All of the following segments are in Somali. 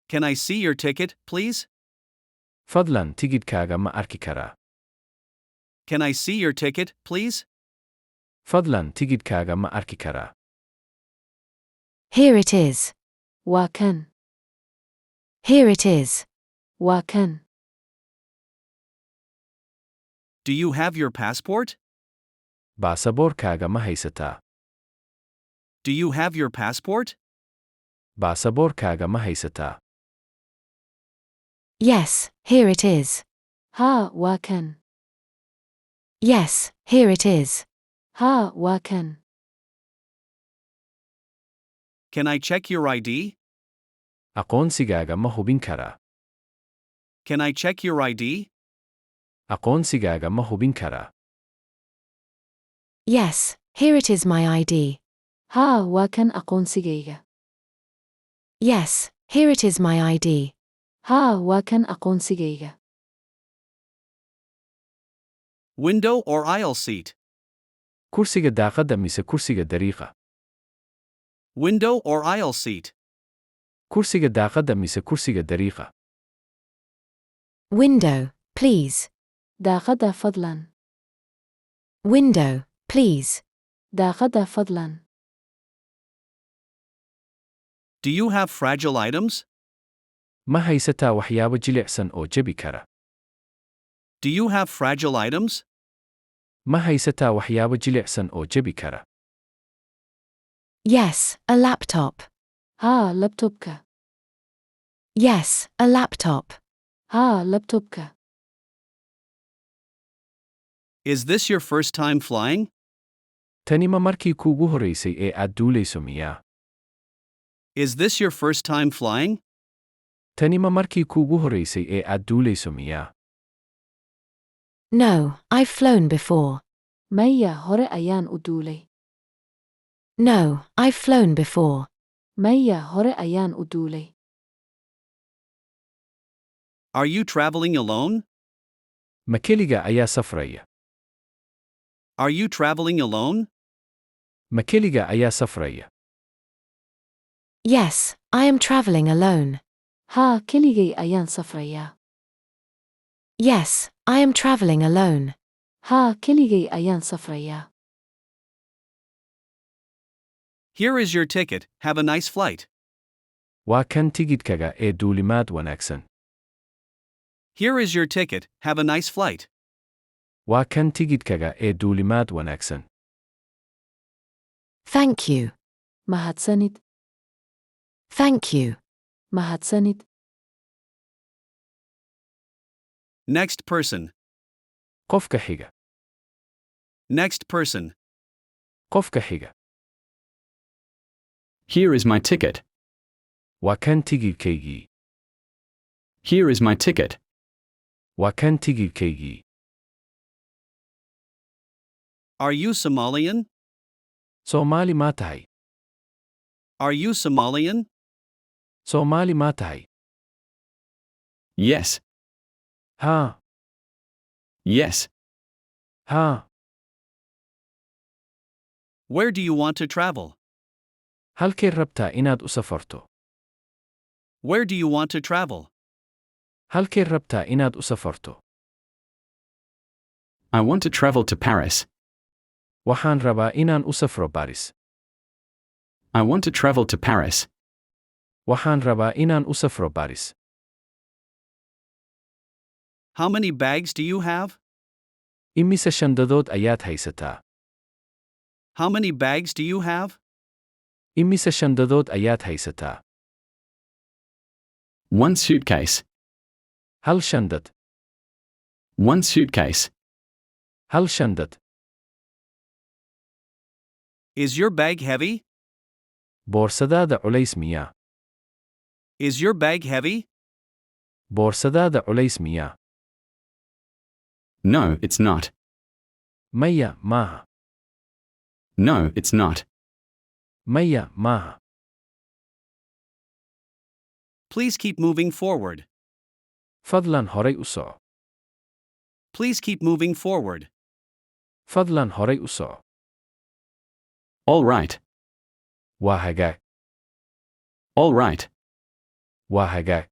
Can I see your ticket, please? فضلاً tigidhkaaga ma arki karaa? Can I see your ticket, please? فضلاً tigidhkaaga ma arki karaa? Here it is. Waa kan. Here it is. Waa kan. Do you have your passport? Baasaboorkaaga ma haysataa? Do you have your passport? Baasaboorkaaga ma haysataa? Yes, here it is. Haa, waa kan. Yes, here it is. Haa, waa kan. Can I check your ID? Aqoonsigaaga ma hubin karaa? Can I check your ID? Aqoonsigaaga ma hubin karaa? Yes, here it is my ID. Haa, waa kan aqoonsigayga. Yes, here it is my ID. Haa, waa kan aqoonsigayga. Window or aisle seat? Kursiga daaqadda mise kursiga dariiqa? Window or aisle seat? Kursiga daaqadda mise kursiga dariiqa? Window, please. Daaqadda fadlan. Window, please. Daaqadda fadlan. Do you have fragile items? Ma haysataa waxyaabo jilicsan oo jebi kara? Do you have fragile items? Ma haysataa waxyaabo jilicsan oo jebi kara? Yes, a laptop. Haa, laptopka. Yes, a laptop. Haa, laptopka. Is this your first time flying? Tani ma markii kuugu horeysay ee aad duulayso miyaa? Is this your first time flying? Tani ma markii kuugu horeysay ee aad duulayso miyaa? No, I've flown before. Maya, hore ayaan u duulay. No, I've flown before. Maya, hore ayaan u duulay. Are you traveling alone? Ma keliga ayaa safraya? Are you traveling alone? Ma keliga ayaa safraya? Yes, I am traveling alone. Haa, keligay ayaan safrayaa. Yes, I am traveling alone. Haa, keligay ayaan safrayaa. Here is your ticket, have a nice flight. Waa kan tigidhkaga ee duulimaad wanaagsan. Here is your ticket, have a nice flight. Waa kan tigidhkaga ee duulimaad wanaagsan. Thank you. Mahadsanid. Thank you. Mahadsanid. Next person. Qofka xiga. Next person. Qofka xiga. Here is my ticket. Waa kan tigidhkaygii. Here is my ticket. Waa kan tigidhkaygii. Are you Somalian? Soomaali ma tahay? Are you Somalian? Soomaali ma tahay? Yes. Haa. Yes. Haa. Where do you want to travel? Halkee rabtaa inaad u safarto? Where do you want to travel? Halkee rabtaa inaad u safarto? I want to travel to Paris. Waxaan rabaa inaan u safro Paris. I want to travel to Paris. Waxaan rabaa inaan u safro Paris. How many bags do you have? Imise shandadood ayaad haysataa? How many bags do you have? Imise shandadood ayaad haysataa? One suitcase. Hal shandad. One suitcase. Hal shandad. Is your bag heavy? Boorsadaada culays miyaa? Is your bag heavy? Boorsadaada culays miyaa? No, it's not. Maya, maaha. No, it's not. Maya, maaha. Please keep moving forward. Fadlan horay u soco. Please keep moving forward. Fadlan horay u soco. All right. Waa hagaag. All right. Waa hagaag.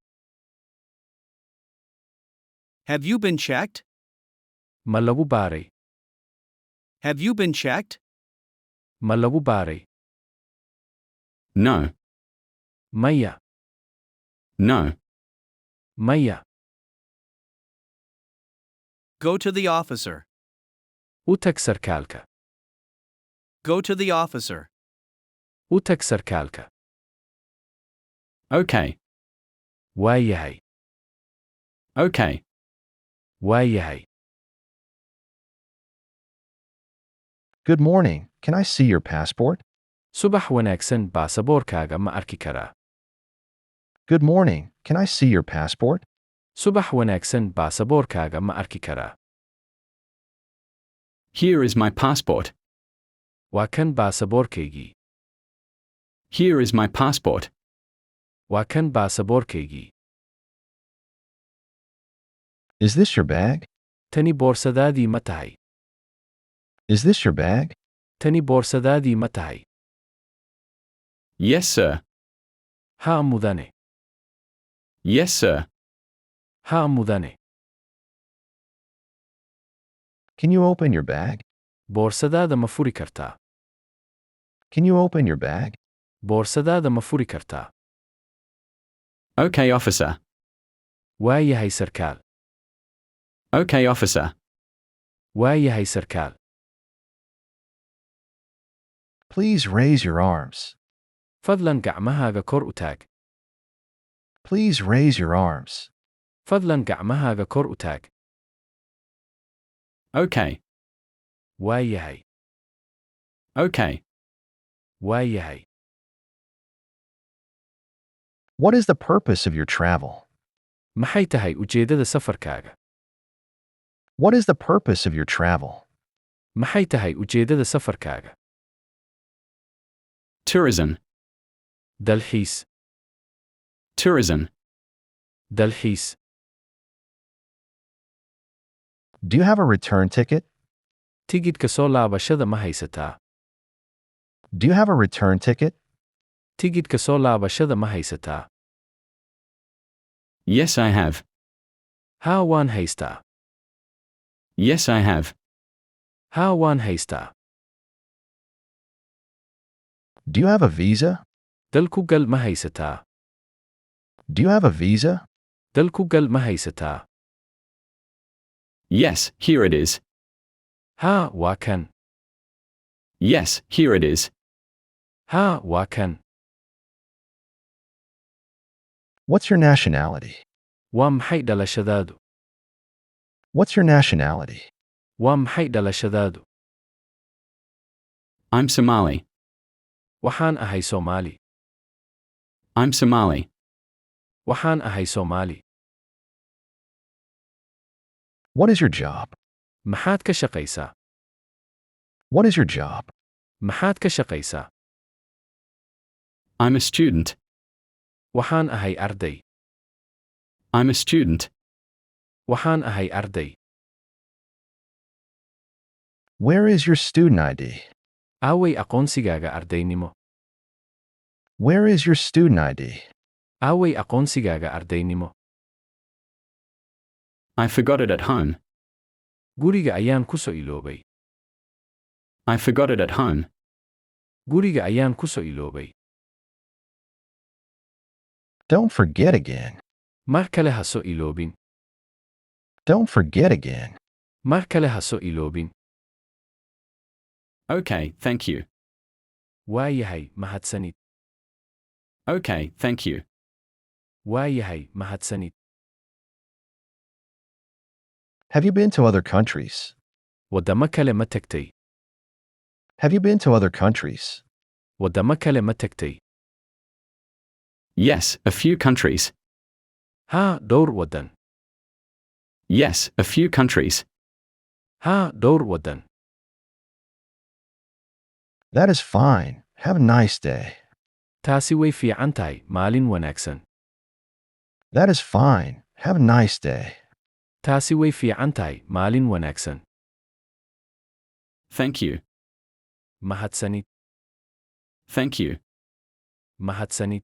Have you been checked? Ma lagu baaray? Have you been checked? Ma lagu baaray? No. Maya. No. Maya. Go to the officer. U tag sarkaalka. Go to the officer. U tag sarkaalka. Okay. Waa yahay. Okay. Waa yahay. Good morning. Can I see your passport? Subax wanaagsan, baasaboorkaaga ma arki karaa? Good morning. Can I see your passport? Subax wanaagsan, baasaboorkaaga ma arki karaa? Here is my passport. Waa kan baasaboorkaygii. Here is my passport. Waa kan baasaboorkaygii. Is this your bag? Tani boorsadaadii ma tahay? Is this your bag? Tani boorsadaadii ma tahay? Yes, sir. Haa mudane. Yes, sir. Haa mudane. Can you open your bag? Boorsadaada ma furi kartaa? Can you open your bag? Boorsadaada ma furi kartaa? Okay, officer. Waa yahay sarkaal. Okay, officer. Waa yahay sarkaal. Please raise your arms. Fadlan gacmahaaga kor u taag. Please raise your arms. Fadlan gacmahaaga kor u taag. Okay. Waa yahay. Okay. Waa yahay. What is the purpose of your travel? Maxay tahay ujeedada safarkaaga? What is the purpose of your travel? Maxay tahay ujeedada safarkaaga? Tourism. Dalxiis. Tourism. Dalxiis. Do you have a return ticket? Tigidhka soo laabashada ma haysataa? Do you have a return ticket? Tigidhka soo laabashada ma haysataa? Yes, I have. Haa waan haystaa. Yes, I have. Haa waan haystaa. Do you have a visa? Dalku gal ma haysataa? Do you have a visa? Dalku gal ma haysataa? Yes, here it is. Haa waa kan. Yes, here it is. Haa waa kan. What's your nationality? Waa maxay dhalashadaadu? What's your nationality? Waa maxay dhalashadaadu? I'm Somali. Waxaan ahay Soomaali. I'm Somali. Waxaan ahay Soomaali. What is your job? Maxaad ka shaqaysaa? What is your job? Maxaad ka shaqaysaa? I'm a student. Waxaan ahay arday. I'm a student. Waxaan ahay arday. Where is your student ID? Aaway aqoonsigaaga ardaynimo? Where is your student ID? Aaway aqoonsigaaga ardaynimo? I forgot it at home. Guriga ayaan ku soo iloobay. I forgot it at home. Guriga ayaan ku soo iloobay. Don't forget again. Mar kale ha soo iloobin. Don't forget again. Mar kale ha soo iloobin. Okay, thank you. Waa yahay, mahadsanid. Okay, thank you. Waa yahay, mahadsanid. Have you been to other countries? Waddamo kale ma tagtay? Have you been to other countries? Waddamo kale ma tagtay? Yes, a few countries. Haa, dhowr waddan. Yes, a few countries. Haa, dhowr waddan. That is fine. Have a nice day. Taasi way fiican tahay, maalin wanaagsan. That is fine. Have a nice day. Taasi way fiican tahay, maalin wanaagsan. Thank you. Mahadsanid. Thank you. Mahadsanid.